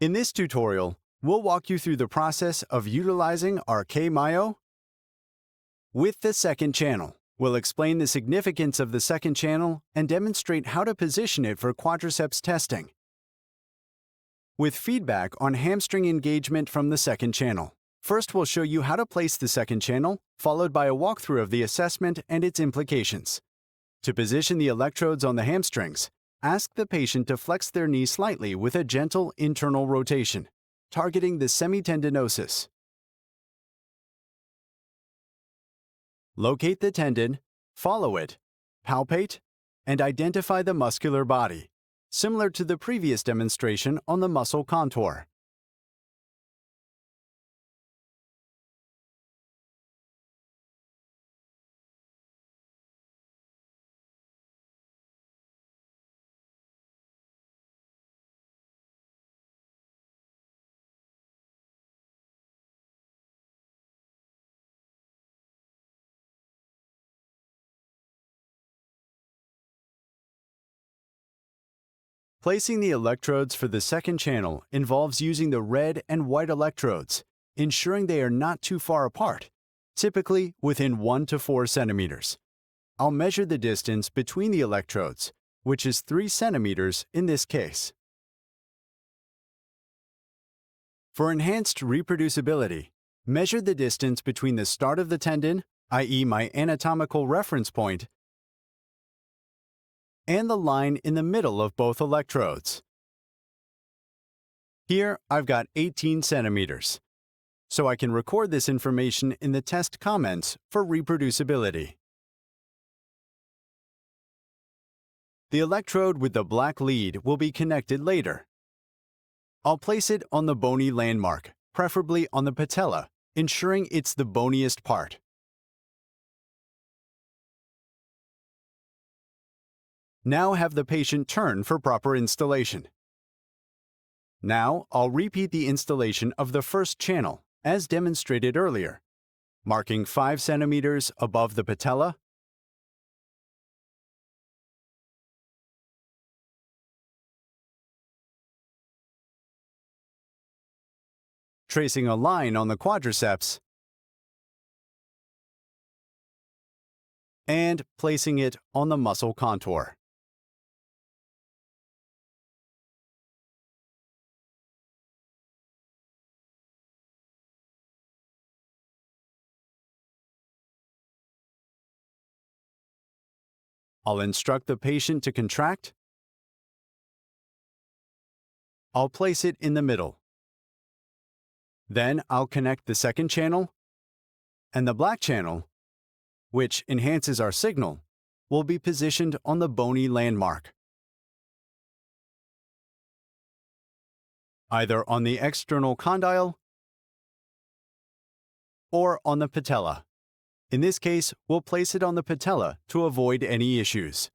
In this tutorial, we'll walk you through the process of utilizing our K-Myo with the second channel. We'll explain the significance of the second channel and demonstrate how to position it for quadriceps testing, with feedback on hamstring engagement from the second channel. First, we'll show you how to place the second channel, followed by a walkthrough of the assessment and its implications. To position the electrodes on the hamstrings, ask the patient to flex their knee slightly with a gentle internal rotation, targeting the semitendinosus. Locate the tendon, follow it, palpate, and identify the muscular body, similar to the previous demonstration on the muscle contour. Placing the electrodes for the second channel involves using the red and white electrodes, ensuring they are not too far apart, typically within 1 to 4 centimeters. I'll measure the distance between the electrodes, which is 3 centimeters in this case. For enhanced reproducibility, measure the distance between the start of the tendon, i.e. my anatomical reference point, and the line in the middle of both electrodes. Here, I've got 18 centimeters, so I can record this information in the test comments for reproducibility. The electrode with the black lead will be connected later. I'll place it on the bony landmark, preferably on the patella, ensuring it's the boniest part. Now have the patient turn for proper installation. Now I'll repeat the installation of the first channel, as demonstrated earlier, marking 5 centimeters above the patella, tracing a line on the quadriceps, and placing it on the muscle contour. I'll instruct the patient to contract. I'll place it in the middle. Then I'll connect the second channel, and the black channel, which enhances our signal, will be positioned on the bony landmark, either on the external condyle or on the patella. In this case, we'll place it on the patella to avoid any issues.